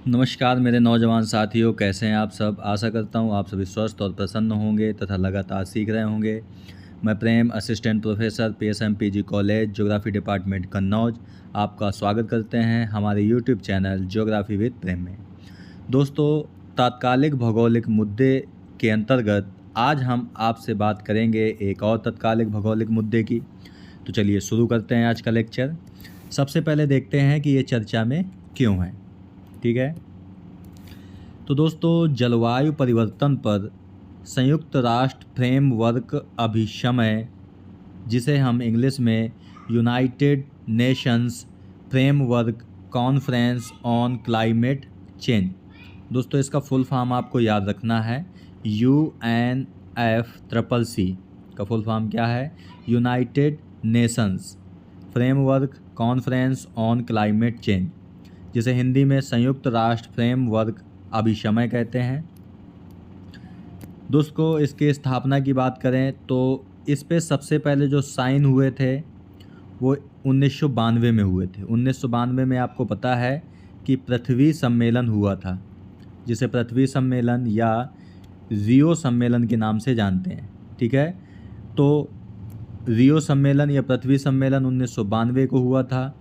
नमस्कार मेरे नौजवान साथियों, कैसे हैं आप सब। आशा करता हूँ आप सभी स्वस्थ और प्रसन्न होंगे तथा लगातार सीख रहे होंगे। मैं Prem, assistant professor PSM PG college geography department Kannauj, आपका स्वागत करते हैं हमारे YouTube channel geography with Prem में। दोस्तों, तात्कालिक भौगोलिक मुद्दे के अंतर्गत आज हम आपसे बात करेंगे एक और तात्कालिक भौगोलिक मुद्दे की। तो चलिए शुरू करते हैं आज का लेक्चर। सबसे पहले देखते हैं कि ये चर्चा में क्यों है। ठीक है, तो दोस्तों, जलवायु परिवर्तन पर संयुक्त राष्ट्र फ्रेमवर्क अभिसमय, जिसे हम इंग्लिश में United Nations framework conference on Climate change, दोस्तों इसका फुल फॉर्म आपको याद रखना है। UNFCCC का फुल फॉर्म क्या है? United Nations framework conference on Climate change, जिसे हिंदी में संयुक्त राष्ट्र फ्रेमवर्क अभिसमय कहते हैं। दोस्तों, इसकी स्थापना की बात करें तो इस पे सबसे पहले जो साइन हुए थे वो 1992 में हुए थे। 1992 में आपको पता है कि पृथ्वी सम्मेलन हुआ था, जिसे पृथ्वी सम्मेलन या रियो सम्मेलन के नाम से जानते हैं। ठीक है, तो रियो सम्मेलन या पृथ्वी सम्मेलन 1992 को हुआ था।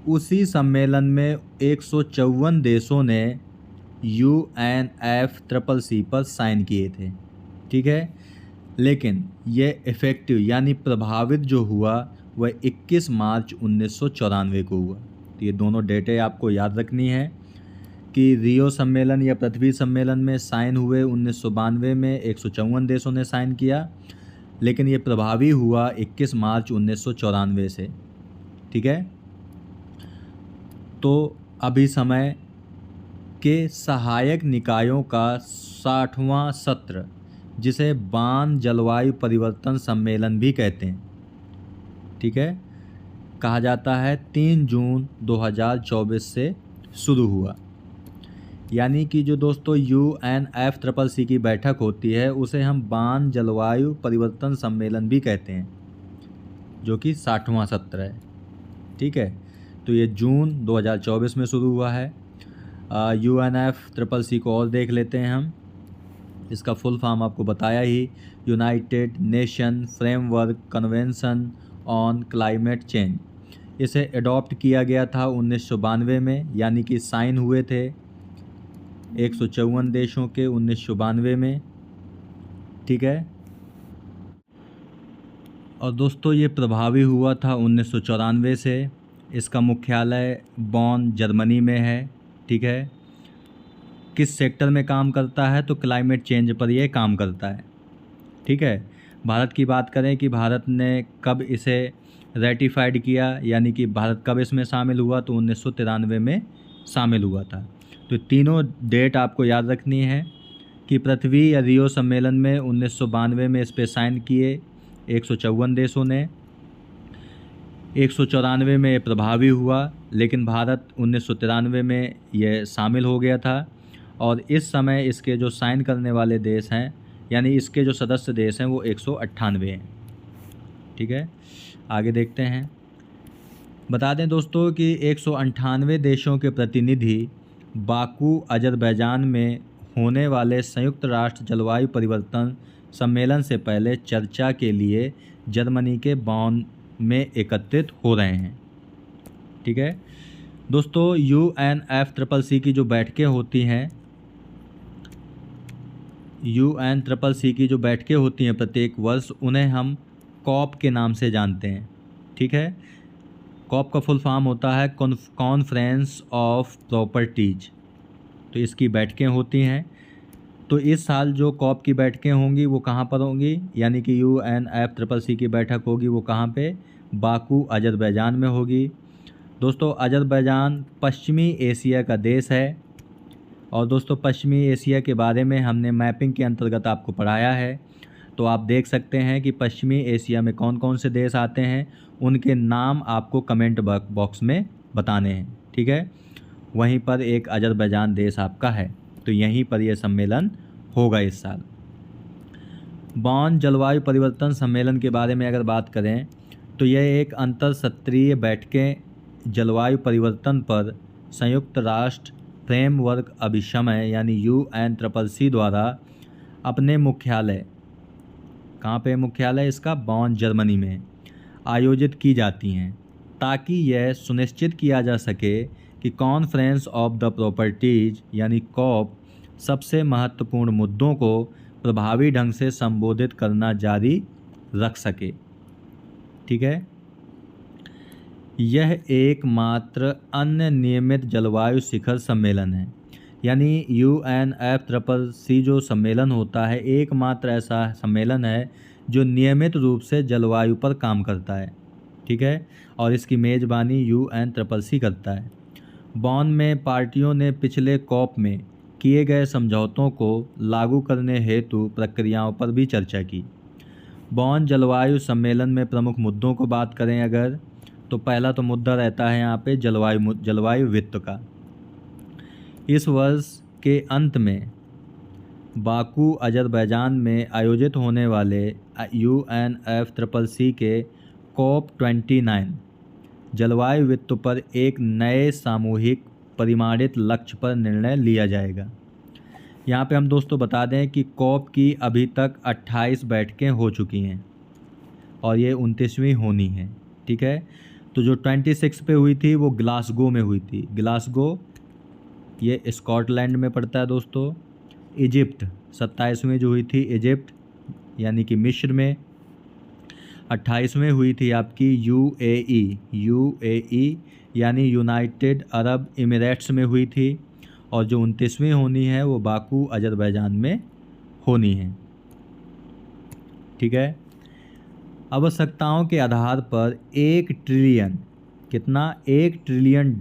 उसी सम्मेलन में 154 देशों ने UNFCCC पर साइन किए थे। ठीक है, लेकिन ये इफ़ेक्टिव यानी प्रभावित जो हुआ वह 21 मार्च 1994 को हुआ। तो ये दोनों डेटे आपको याद रखनी है कि रियो सम्मेलन या पृथ्वी सम्मेलन में साइन हुए 1992 में 154 देशों ने साइन किया, लेकिन ये प्रभावी हुआ 21 मार्च 1994 से। ठीक है, तो अभी समय के सहायक निकायों का 60वां सत्र, जिसे बान जलवायु परिवर्तन सम्मेलन भी कहते हैं, ठीक है, कहा जाता है 3 जून 2024 से शुरू हुआ। यानी कि जो दोस्तों UNFCCC की बैठक होती है उसे हम बान जलवायु परिवर्तन सम्मेलन भी कहते हैं, जो कि 60वां सत्र है। ठीक है, तो ये जून 2024 में शुरू हुआ है। UNFCCC को और देख लेते हैं हम। इसका फुल फॉर्म आपको बताया ही, United Nation Framework Convention on Climate Change. इसे अडॉप्ट किया गया था 1992 में, यानी कि साइन हुए थे 154 देशों के 1992 में। ठीक है, और दोस्तों ये प्रभावी हुआ था 1994 से। इसका मुख्यालय बॉन जर्मनी में है। ठीक है, किस सेक्टर में काम करता है? तो क्लाइमेट चेंज पर यह काम करता है। ठीक है, भारत की बात करें कि भारत ने कब इसे रेटिफाइड किया, यानी कि भारत कब इसमें शामिल हुआ, तो 1993 में शामिल हुआ था। तो तीनों डेट आपको याद रखनी है कि पृथ्वी या रियो सम्मेलन में 1992 में इस पर साइन किए 154 देशों ने। 194 में प्रभावी हुआ, लेकिन भारत 1993 में यह शामिल हो गया था। और इस समय इसके जो साइन करने वाले देश हैं, यानी इसके जो सदस्य देश हैं, वो 198 हैं। ठीक है, आगे देखते हैं। बता दें दोस्तों कि 198 देशों के प्रतिनिधि बाकू अजरबैजान में होने वाले संयुक्त राष्ट्र जलवायु परिवर्तन सम्मेलन से पहले चर्चा के लिए जर्मनी के बॉन में एकत्रित हो रहे हैं। ठीक है दोस्तों, UNFCCC की जो बैठकें होती हैं, UNFCCC की जो बैठकें होती हैं प्रत्येक वर्ष, उन्हें हम कॉप के नाम से जानते हैं। ठीक है, कॉप का फुल फॉर्म होता है कॉन्फ्रेंस ऑफ प्रॉपर्टीज। तो इसकी बैठकें होती हैं। तो इस साल जो कॉप की बैठकें होंगी वो कहाँ पर होंगी, यानी कि UNFCCC की बैठक होगी वो कहाँ पे? बाकू अजरबैजान में होगी। दोस्तों, अजरबैजान पश्चिमी एशिया का देश है। और दोस्तों, पश्चिमी एशिया के बारे में हमने मैपिंग के अंतर्गत आपको पढ़ाया है। तो आप देख सकते हैं कि पश्चिमी एशिया में कौन कौन से देश आते हैं, उनके नाम आपको कमेंट बॉक्स में बताने हैं। ठीक है, वहीं पर एक अजरबैजान देश आपका है। तो यहीं पर यह सम्मेलन होगा इस साल। बॉन जलवायु परिवर्तन सम्मेलन के बारे में अगर बात करें तो यह एक अंतर सत्रीय बैठकें जलवायु परिवर्तन पर संयुक्त राष्ट्र फ्रेमवर्क अभिसमय यानी UNCCC द्वारा अपने मुख्यालय, कहाँ पे मुख्यालय इसका, बॉन जर्मनी में आयोजित की जाती हैं, ताकि यह सुनिश्चित किया जा सके कि कॉन्फ्रेंस ऑफ द प्रॉपर्टीज यानी कॉप सबसे महत्वपूर्ण मुद्दों को प्रभावी ढंग से संबोधित करना जारी रख सके। ठीक है, यह एकमात्र अन्य नियमित जलवायु शिखर सम्मेलन है, यानी UNFCCC जो सम्मेलन होता है एकमात्र ऐसा सम्मेलन है जो नियमित रूप से जलवायु पर काम करता है। ठीक है, और इसकी मेज़बानी UNCCC करता है। बॉन में पार्टियों ने पिछले कॉप में किए गए समझौतों को लागू करने हेतु प्रक्रियाओं पर भी चर्चा की। बॉन जलवायु सम्मेलन में प्रमुख मुद्दों को बात करें अगर, तो पहला तो मुद्दा रहता है यहाँ पे जलवायु वित्त का। इस वर्ष के अंत में बाकू अजरबैजान में आयोजित होने वाले UNFCCC के COP29 जलवायु वित्त पर एक नए सामूहिक परिमाणित लक्ष्य पर निर्णय लिया जाएगा। यहाँ पे हम दोस्तों बता दें कि कॉप की अभी तक 28 बैठकें हो चुकी हैं और ये 29वीं होनी है। ठीक है, तो जो 26 पे हुई थी वो ग्लासगो में हुई थी। ग्लासगो ये स्कॉटलैंड में पड़ता है दोस्तों। इजिप्ट 27वीं जो हुई थी इजिप्ट यानी कि मिस्र में। 28वीं हुई थी आपकी UAE यानी यूनाइटेड अरब इमिरेट्स में हुई थी। और जो 29वीं होनी है वो बाकू अजरबैजान में होनी है। ठीक है, आवश्यकताओं के आधार पर 1 ट्रिलियन $1 ट्रिलियन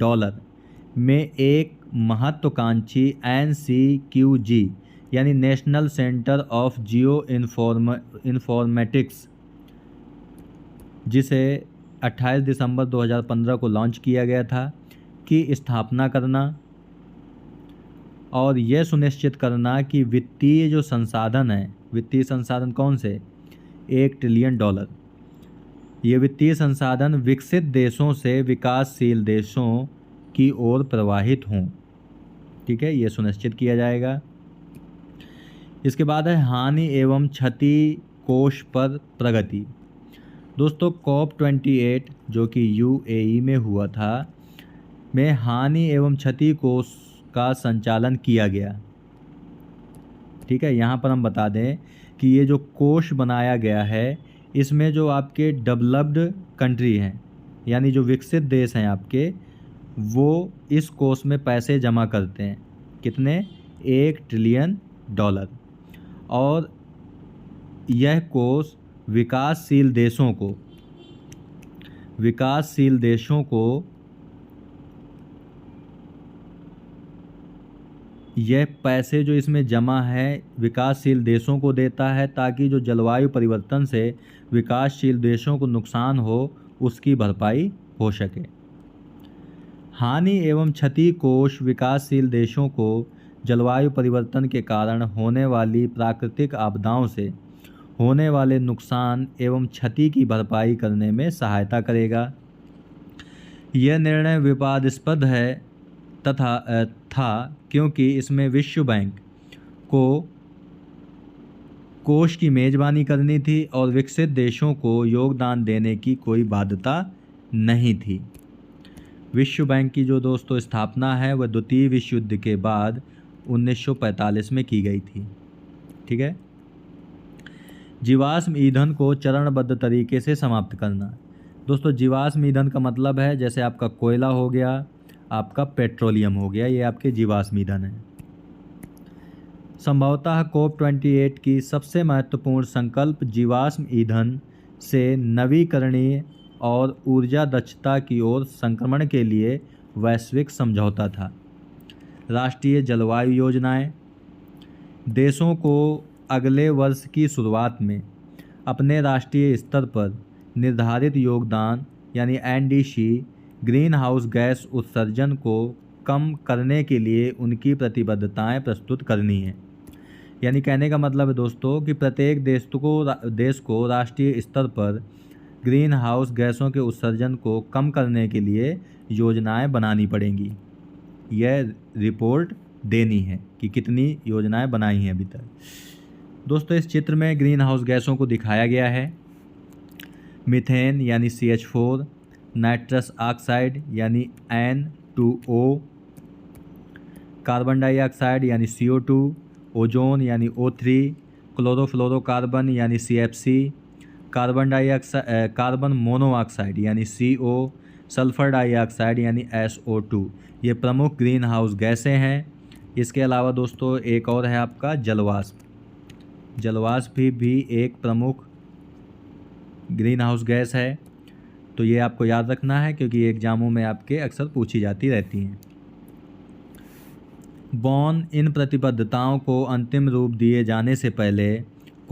में एक महत्वाकांक्षी NCQG यानी national centre of geo informatics, जिसे 28 दिसंबर 2015 को लॉन्च किया गया था, की स्थापना करना और यह सुनिश्चित करना कि वित्तीय जो संसाधन है, वित्तीय संसाधन कौन से, $1 ट्रिलियन, ये वित्तीय संसाधन विकसित देशों से विकासशील देशों की ओर प्रवाहित हों। ठीक है, ये सुनिश्चित किया जाएगा। इसके बाद है हानि एवं क्षति कोष पर प्रगति। दोस्तों COP28 जो कि UAE में हुआ था में हानि एवं क्षति कोष का संचालन किया गया। ठीक है, यहाँ पर हम बता दें कि ये जो कोष बनाया गया है इसमें जो आपके डेवलप्ड कंट्री हैं यानी जो विकसित देश हैं आपके, वो इस कोष में पैसे जमा करते हैं। कितने, $1 ट्रिलियन। और यह कोष विकासशील देशों को यह पैसे जो इसमें जमा है विकासशील देशों को देता है, ताकि जो जलवायु परिवर्तन से विकासशील देशों को नुकसान हो उसकी भरपाई हो सके। हानि एवं क्षति कोष विकासशील देशों को जलवायु परिवर्तन के कारण होने वाली प्राकृतिक आपदाओं से होने वाले नुकसान एवं क्षति की भरपाई करने में सहायता करेगा। यह निर्णय विवादास्पद है था क्योंकि इसमें विश्व बैंक को कोष की मेज़बानी करनी थी और विकसित देशों को योगदान देने की कोई बाध्यता नहीं थी। विश्व बैंक की जो दोस्तों स्थापना है वह द्वितीय विश्व युद्ध के बाद 1945 में की गई थी। ठीक है, जीवाश्म ईंधन को चरणबद्ध तरीके से समाप्त करना। दोस्तों जीवाश्म ईंधन का मतलब है जैसे आपका कोयला हो गया, आपका पेट्रोलियम हो गया, ये आपके जीवाश्म ईंधन है। संभवतः COP28 की सबसे महत्वपूर्ण संकल्प जीवाश्म ईंधन से नवीकरणीय और ऊर्जा दक्षता की ओर संक्रमण के लिए वैश्विक समझौता था। राष्ट्रीय जलवायु योजनाएं। देशों को अगले वर्ष की शुरुआत में अपने राष्ट्रीय स्तर पर निर्धारित योगदान यानी NDC ग्रीन हाउस गैस उत्सर्जन को कम करने के लिए उनकी प्रतिबद्धताएं प्रस्तुत करनी है। यानी कहने का मतलब है दोस्तों कि प्रत्येक देश को राष्ट्रीय स्तर पर ग्रीन हाउस गैसों के उत्सर्जन को कम करने के लिए योजनाएं बनानी पड़ेंगी। यह रिपोर्ट देनी है कि कितनी योजनाएं बनाई हैं अभी तक। दोस्तों इस चित्र में ग्रीन हाउस गैसों को दिखाया गया है। मीथेन यानी CH4, नाइट्रस ऑक्साइड यानी N2O, कार्बन डाइऑक्साइड यानी CO2, ओजोन यानी O3, क्लोरोफ्लोरोकार्बन यानी CFC, कार्बन मोनोऑक्साइड यानी CO, सल्फर डाइऑक्साइड यानी SO2। ये प्रमुख ग्रीन हाउस गैसें हैं। इसके अलावा दोस्तों एक और है आपका जलवाष्प। जलवाष्प भी एक प्रमुख ग्रीन हाउस गैस है। तो ये आपको याद रखना है क्योंकि एग्जामों में आपके अक्सर पूछी जाती रहती हैं। बॉन इन प्रतिबद्धताओं को अंतिम रूप दिए जाने से पहले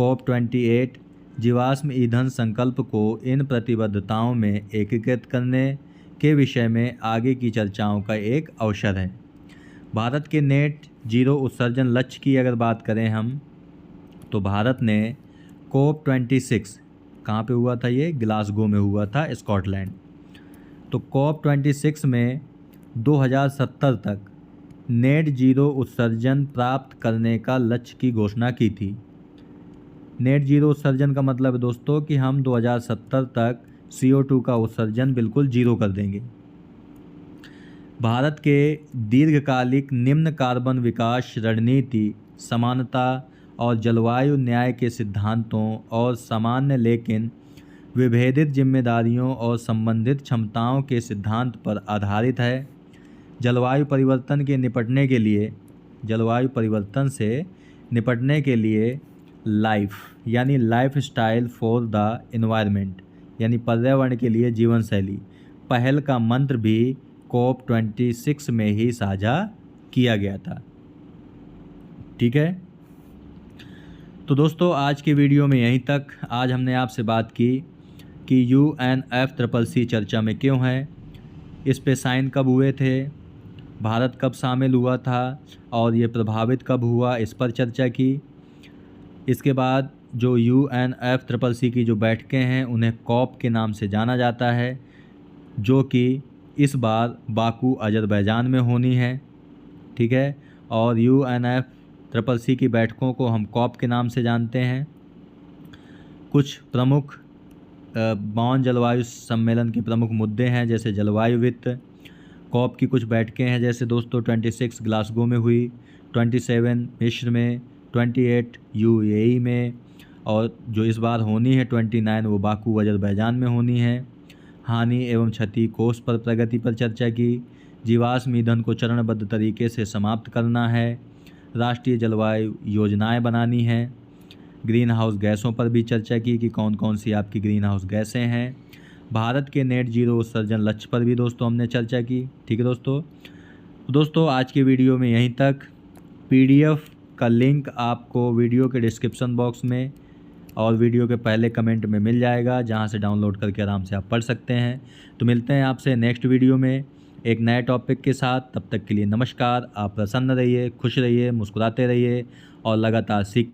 COP28 जीवाश्म ईंधन संकल्प को इन प्रतिबद्धताओं में एकीकृत करने के विषय में आगे की चर्चाओं का एक अवसर है। भारत के नेट जीरो उत्सर्जन लक्ष्य की अगर बात करें हम, तो भारत ने COP26 कहाँ पे हुआ था? ये ग्लासगो में हुआ था, स्कॉटलैंड। तो COP26 में 2070 तक नेट जीरो उत्सर्जन प्राप्त करने का लक्ष्य की घोषणा की थी। नेट जीरो उत्सर्जन का मतलब है दोस्तों कि हम 2070 तक CO2 का उत्सर्जन बिल्कुल जीरो कर देंगे। भारत के दीर्घकालिक निम्न कार्बन विकास रणनीति समानता और जलवायु न्याय के सिद्धांतों और सामान्य लेकिन विभेदित जिम्मेदारियों और संबंधित क्षमताओं के सिद्धांत पर आधारित है। जलवायु परिवर्तन से निपटने के लिए life style for the environment यानी पर्यावरण के लिए जीवन शैली पहल का मंत्र भी COP26 में ही साझा किया गया था। ठीक है, तो दोस्तों आज के वीडियो में यहीं तक। आज हमने आपसे बात की कि UNFCCC चर्चा में क्यों है, इस पे साइन कब हुए थे, भारत कब शामिल हुआ था और ये प्रभावित कब हुआ, इस पर चर्चा की। इसके बाद जो UNFCCC की जो बैठकें हैं उन्हें COP के नाम से जाना जाता है, जो कि इस बार बाकू अज़रबैजान में होनी है। ठीक है, और UNFCCC की बैठकों को हम COP के नाम से जानते हैं। कुछ प्रमुख बॉन जलवायु सम्मेलन के प्रमुख मुद्दे हैं जैसे जलवायु वित्त। COP की कुछ बैठकें हैं जैसे दोस्तों 26 ग्लासगो में हुई, 27 मिस्र में, 28 UAE में, और जो इस बार होनी है 29 वो बाकू अज़रबैजान में होनी है। हानि एवं क्षति कोष पर प्रगति पर चर्चा की। जीवाश्म ईंधन को चरणबद्ध तरीके से समाप्त करना है। राष्ट्रीय जलवायु योजनाएं बनानी हैं। ग्रीन हाउस गैसों पर भी चर्चा की कि कौन कौन सी आपकी ग्रीन हाउस गैसें हैं। भारत के नेट जीरो उत्सर्जन लक्ष्य पर भी दोस्तों हमने चर्चा की। ठीक है दोस्तों आज के वीडियो में यहीं तक। PDF का लिंक आपको वीडियो के डिस्क्रिप्शन बॉक्स में और वीडियो के पहले कमेंट में मिल जाएगा, जहां से डाउनलोड करके आराम से आप पढ़ सकते हैं। तो मिलते हैं आपसे नेक्स्ट वीडियो में एक नए टॉपिक के साथ। तब तक के लिए नमस्कार। आप प्रसन्न रहिए, खुश रहिए, मुस्कुराते रहिए और लगातार सीखते